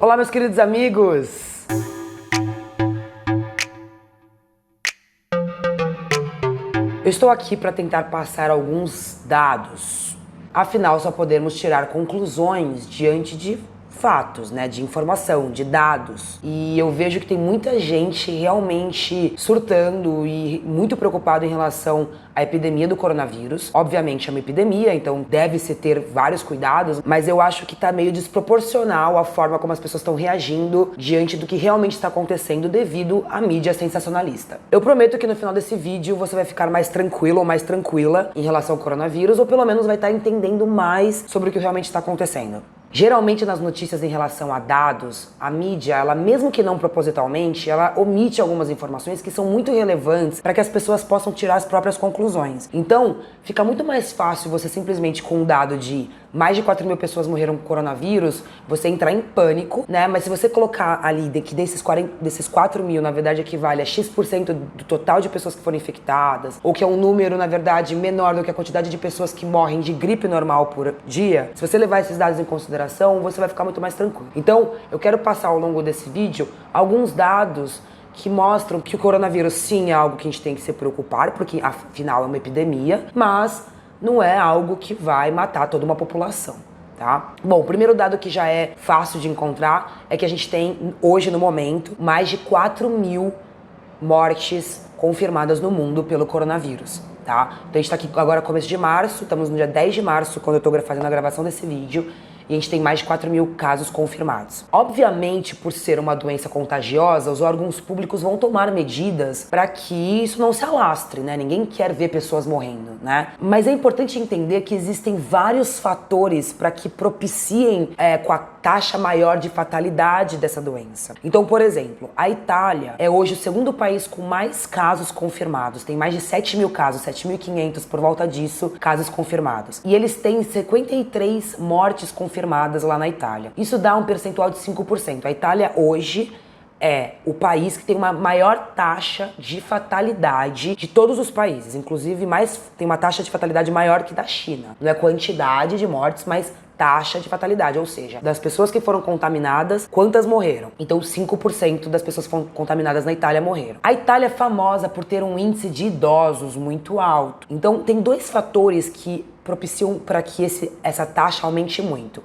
Olá, meus queridos amigos! Eu estou aqui para tentar passar alguns dados. Afinal, só podemos tirar conclusões diante de fatos, né, de informação, de dados. E eu vejo que tem muita gente realmente surtando e muito preocupado em relação à epidemia do coronavírus. Obviamente é uma epidemia, então deve-se ter vários cuidados, mas eu acho que tá meio desproporcional a forma como as pessoas estão reagindo diante do que realmente está acontecendo devido à mídia sensacionalista. Eu prometo que no final desse vídeo você vai ficar mais tranquilo ou mais tranquila em relação ao coronavírus, ou pelo menos vai estar entendendo mais sobre o que realmente está acontecendo. Geralmente nas notícias em relação a dados, a mídia, ela mesmo que não propositalmente, ela omite algumas informações que são muito relevantes para que as pessoas possam tirar as próprias conclusões. Então, fica muito mais fácil você simplesmente com um dado de mais de 4 mil pessoas morreram com coronavírus, você entrar em pânico, né? Mas se você colocar ali que desses 4 mil, na verdade, equivale a X% do total de pessoas que foram infectadas, ou que é um número, na verdade, menor do que a quantidade de pessoas que morrem de gripe normal por dia, se você levar esses dados em consideração, você vai ficar muito mais tranquilo. Então, eu quero passar ao longo desse vídeo alguns dados que mostram que o coronavírus sim é algo que a gente tem que se preocupar, porque afinal é uma epidemia, mas não é algo que vai matar toda uma população, tá? Bom, o primeiro dado que já é fácil de encontrar é que a gente tem, hoje no momento, mais de 4 mil mortes confirmadas no mundo pelo coronavírus, tá? Então a gente tá aqui agora começo de março, estamos no dia 10 de março, quando eu tô fazendo a gravação desse vídeo, e a gente tem mais de 4 mil casos confirmados. Obviamente, por ser uma doença contagiosa, os órgãos públicos vão tomar medidas para que isso não se alastre, né? Ninguém quer ver pessoas morrendo, né? Mas é importante entender que existem vários fatores para que propiciem com a taxa maior de fatalidade dessa doença. Então, por exemplo, a Itália é hoje o segundo país com mais casos confirmados. Tem mais de 7 mil casos, 7.500 por volta disso, casos confirmados. E eles têm 53 mortes confirmadas lá na Itália. Isso dá um percentual de 5%. A Itália hoje é o país que tem uma maior taxa de fatalidade de todos os países. Inclusive, tem uma taxa de fatalidade maior que da China. Não é quantidade de mortes, mas taxa de fatalidade, ou seja, das pessoas que foram contaminadas, quantas morreram? Então 5% das pessoas contaminadas na Itália morreram. A Itália é famosa por ter um índice de idosos muito alto. Então tem dois fatores que propiciam para que essa taxa aumente muito.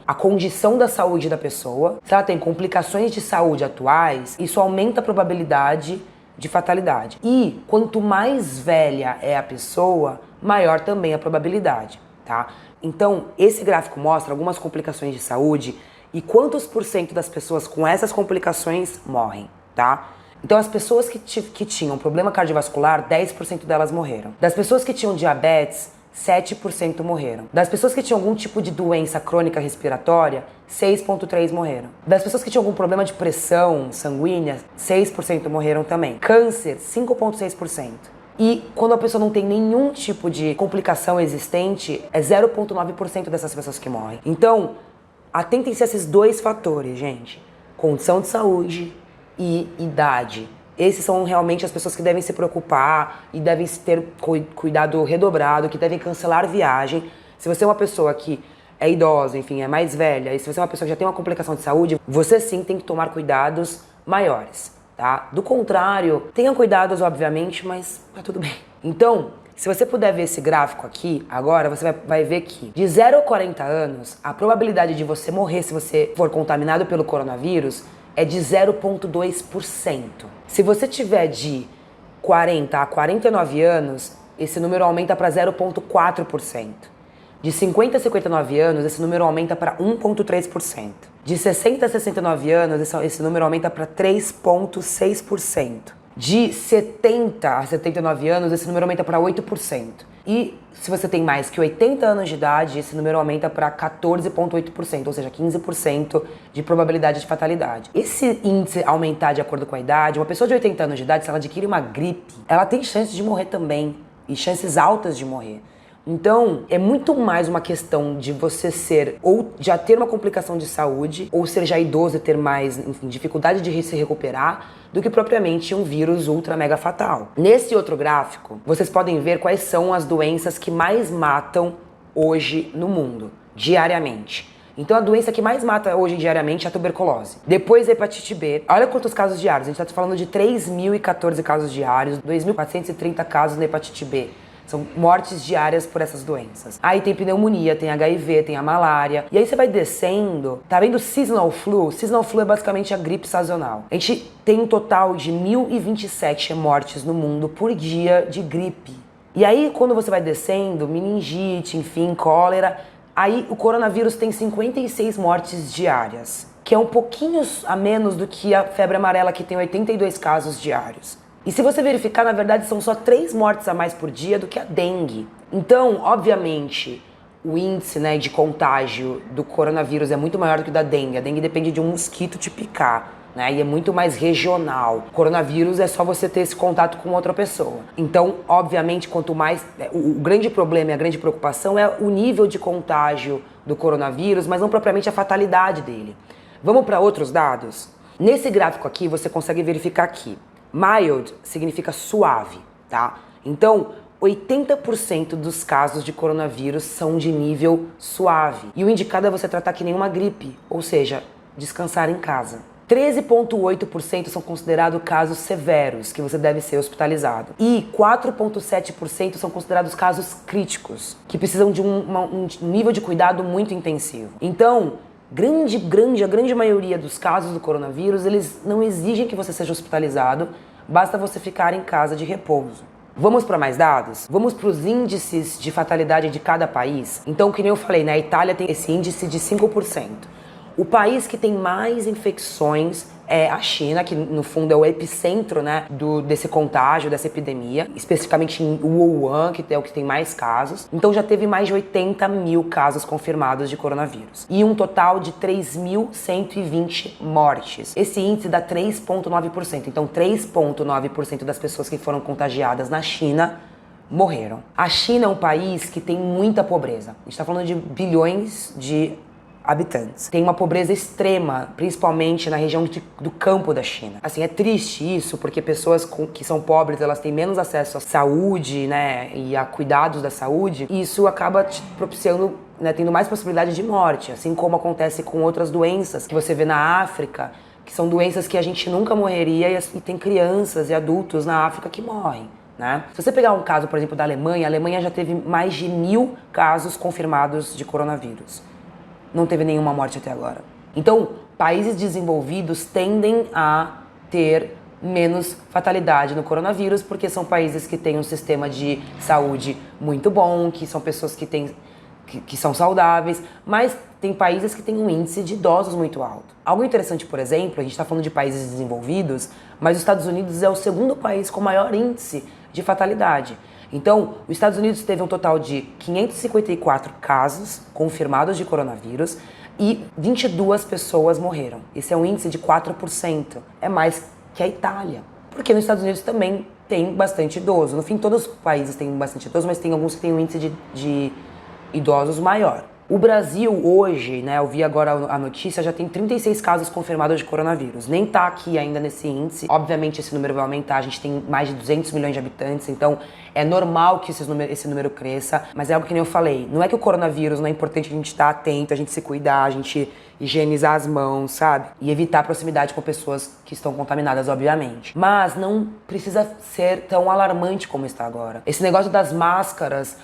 A condição da saúde da pessoa. Se ela tem complicações de saúde atuais, isso aumenta a probabilidade de fatalidade. E quanto mais velha é a pessoa, maior também a probabilidade, tá? Então, esse gráfico mostra algumas complicações de saúde e quantos % das pessoas com essas complicações morrem, tá? Então, as pessoas que tinham problema cardiovascular, 10% delas morreram. Das pessoas que tinham diabetes, 7% morreram. Das pessoas que tinham algum tipo de doença crônica respiratória, 6,3% morreram. Das pessoas que tinham algum problema de pressão sanguínea, 6% morreram também. Câncer, 5,6%. E quando a pessoa não tem nenhum tipo de complicação existente, é 0,9% dessas pessoas que morrem. Então, atentem-se a esses dois fatores, gente. Condição de saúde e idade. Esses são realmente as pessoas que devem se preocupar e devem ter cuidado redobrado, que devem cancelar viagem. Se você é uma pessoa que é idosa, enfim, é mais velha, e se você é uma pessoa que já tem uma complicação de saúde, você sim tem que tomar cuidados maiores, tá? Do contrário, tenham cuidados, obviamente, mas tá tudo bem. Então, se você puder ver esse gráfico aqui, agora, você vai ver que de 0 a 40 anos, a probabilidade de você morrer se você for contaminado pelo coronavírus é de 0,2%. Se você tiver de 40 a 49 anos, esse número aumenta para 0,4%. De 50 a 59 anos, esse número aumenta para 1,3%. De 60 a 69 anos, esse número aumenta para 3,6%. De 70 a 79 anos, esse número aumenta para 8%. E se você tem mais que 80 anos de idade, esse número aumenta para 14,8%, ou seja, 15% de probabilidade de fatalidade. Esse índice aumentar de acordo com a idade, uma pessoa de 80 anos de idade, se ela adquire uma gripe, ela tem chance de morrer também, e chances altas de morrer. Então, é muito mais uma questão de você ser, ou já ter uma complicação de saúde, ou ser já idoso e ter mais, enfim, dificuldade de se recuperar, do que propriamente um vírus ultra mega fatal. Nesse outro gráfico, vocês podem ver quais são as doenças que mais matam hoje no mundo, diariamente. Então a doença que mais mata hoje diariamente é a tuberculose. Depois a hepatite B. Olha quantos casos diários. A gente está falando de 3.014 casos diários, 2.430 casos na hepatite B. São mortes diárias por essas doenças. Aí tem pneumonia, tem HIV, tem a malária. E aí você vai descendo, tá vendo seasonal flu? Seasonal flu é basicamente a gripe sazonal. A gente tem um total de 1.027 mortes no mundo por dia de gripe. E aí quando você vai descendo, meningite, enfim, cólera, aí o coronavírus tem 56 mortes diárias, que é um pouquinho a menos do que a febre amarela, que tem 82 casos diários. E se você verificar, na verdade, são só 3 mortes a mais por dia do que a dengue. Então, obviamente, o índice, né, de contágio do coronavírus é muito maior do que o da dengue. A dengue depende de um mosquito te picar, né, e é muito mais regional. O coronavírus é só você ter esse contato com outra pessoa. Então, obviamente, quanto mais... O grande problema e a grande preocupação é o nível de contágio do coronavírus, mas não propriamente a fatalidade dele. Vamos para outros dados? Nesse gráfico aqui, você consegue verificar aqui. Mild significa suave, tá? Então, 80% dos casos de coronavírus são de nível suave. E o indicado é você tratar que nem uma gripe, ou seja, descansar em casa. 13,8% são considerados casos severos, que você deve ser hospitalizado. E 4,7% são considerados casos críticos, que precisam de um nível de cuidado muito intensivo. Então, a grande maioria dos casos do coronavírus, eles não exigem que você seja hospitalizado, basta você ficar em casa de repouso. Vamos para mais dados? Vamos para os índices de fatalidade de cada país? Então, que nem eu falei, né, a Itália tem esse índice de 5%. O país que tem mais infecções é a China, que no fundo é o epicentro, né, desse contágio, dessa epidemia, especificamente em Wuhan, que é o que tem mais casos. Então já teve mais de 80 mil casos confirmados de coronavírus. E um total de 3.120 mortes. Esse índice dá 3,9%. Então 3,9% das pessoas que foram contagiadas na China morreram. A China é um país que tem muita pobreza. A gente está falando de bilhões de habitantes. Tem uma pobreza extrema, principalmente na região do campo da China. Assim, é triste isso, porque pessoas que são pobres, elas têm menos acesso à saúde, né, e a cuidados da saúde, e isso acaba te propiciando, né, tendo mais possibilidade de morte, assim como acontece com outras doenças que você vê na África, que são doenças que a gente nunca morreria, e tem crianças e adultos na África que morrem, né? Se você pegar um caso, por exemplo, da Alemanha, a Alemanha já teve mais de 1.000 casos confirmados de coronavírus. Não teve nenhuma morte até agora. Então, países desenvolvidos tendem a ter menos fatalidade no coronavírus, porque são países que têm um sistema de saúde muito bom, que são pessoas que são saudáveis, mas tem países que têm um índice de idosos muito alto. Algo interessante, por exemplo, a gente está falando de países desenvolvidos, mas os Estados Unidos é o segundo país com maior índice de fatalidade. Então, os Estados Unidos teve um total de 554 casos confirmados de coronavírus e 22 pessoas morreram. Esse é um índice de 4%. É mais que a Itália. Porque nos Estados Unidos também tem bastante idoso. No fim, todos os países têm bastante idoso, mas tem alguns que têm um índice de idosos maior. O Brasil hoje, né, eu vi agora a notícia, já tem 36 casos confirmados de coronavírus. Nem tá aqui ainda nesse índice. Obviamente esse número vai aumentar, a gente tem mais de 200 milhões de habitantes, então é normal que esse número cresça. Mas é algo que nem eu falei, não é que o coronavírus não é importante a gente estar atento, a gente se cuidar, a gente higienizar as mãos, sabe? E evitar proximidade com pessoas que estão contaminadas, obviamente. Mas não precisa ser tão alarmante como está agora. Esse negócio das máscaras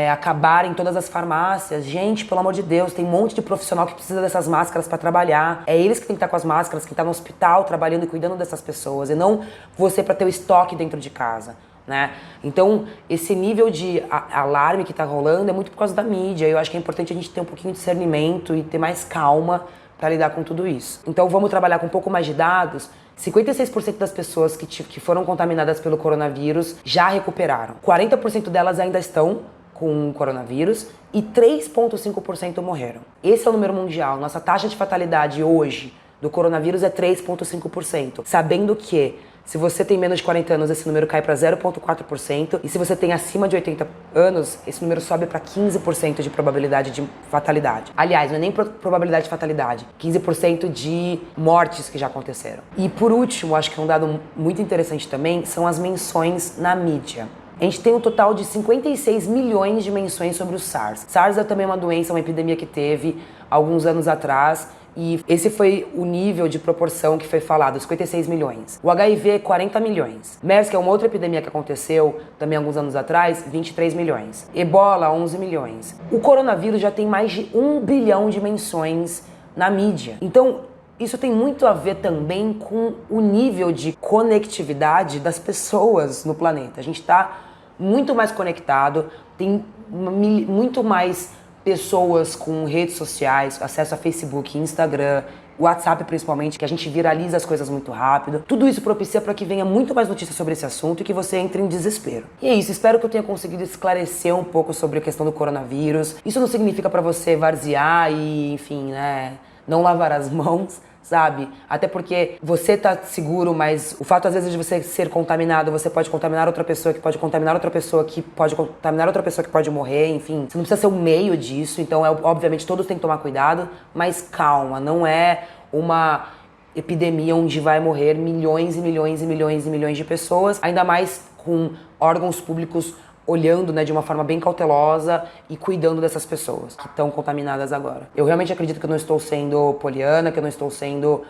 acabar em todas as farmácias. Gente, pelo amor de Deus, tem um monte de profissional que precisa dessas máscaras para trabalhar. É eles que tem que estar com as máscaras, que tá no hospital trabalhando e cuidando dessas pessoas, e não você para ter o estoque dentro de casa, né? Então, esse nível de alarme que tá rolando é muito por causa da mídia. Eu acho que é importante a gente ter um pouquinho de discernimento e ter mais calma para lidar com tudo isso. Então, vamos trabalhar com um pouco mais de dados. 56% das pessoas que foram contaminadas pelo coronavírus já recuperaram. 40% delas ainda estão com coronavírus e 3,5% morreram. Esse é o número mundial. Nossa taxa de fatalidade hoje do coronavírus é 3,5%. Sabendo que se você tem menos de 40 anos, esse número cai para 0,4%. E se você tem acima de 80 anos, esse número sobe para 15% de probabilidade de fatalidade. Aliás, não é nem probabilidade de fatalidade, 15% de mortes que já aconteceram. E por último, acho que é um dado muito interessante também, são as menções na mídia. A gente tem um total de 56 milhões de menções sobre o SARS. SARS é também uma doença, uma epidemia que teve alguns anos atrás. E esse foi o nível de proporção que foi falado, 56 milhões. O HIV, 40 milhões. MERS, que é uma outra epidemia que aconteceu também alguns anos atrás, 23 milhões. Ebola, 11 milhões. O coronavírus já tem mais de 1 bilhão de menções na mídia. Então, isso tem muito a ver também com o nível de conectividade das pessoas no planeta. A gente está muito mais conectado, tem muito mais pessoas com redes sociais, acesso a Facebook, Instagram, WhatsApp principalmente, que a gente viraliza as coisas muito rápido. Tudo isso propicia para que venha muito mais notícias sobre esse assunto e que você entre em desespero. E é isso, espero que eu tenha conseguido esclarecer um pouco sobre a questão do coronavírus. Isso não significa para você varzear e, enfim, né, não lavar as mãos, sabe? Até porque você tá seguro, mas o fato às vezes de você ser contaminado, você pode contaminar outra pessoa, que pode contaminar outra pessoa, que pode contaminar outra pessoa, que pode morrer, enfim. Você não precisa ser o meio disso, então obviamente todos têm que tomar cuidado, mas calma, não é uma epidemia onde vai morrer milhões e milhões e milhões e milhões de pessoas, ainda mais com órgãos públicos olhando, né, de uma forma bem cautelosa e cuidando dessas pessoas que estão contaminadas agora. Eu realmente acredito que eu não estou sendo poliana, que eu não estou sendo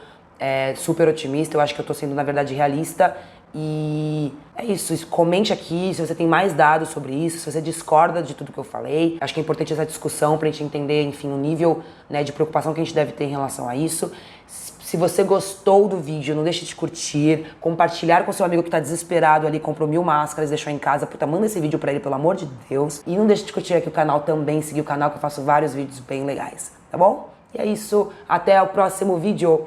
super otimista, eu acho que eu estou sendo, na verdade, realista. E é isso, comente aqui se você tem mais dados sobre isso, se você discorda de tudo que eu falei. Acho que é importante essa discussão pra gente entender, enfim, o nível, né, de preocupação que a gente deve ter em relação a isso. Se você gostou do vídeo, não deixe de curtir, compartilhar com seu amigo que tá desesperado ali, comprou 1000 máscaras, deixou em casa. Puta, manda esse vídeo pra ele, pelo amor de Deus. E não deixe de curtir aqui o canal também, seguir o canal que eu faço vários vídeos bem legais, tá bom? E é isso, até o próximo vídeo.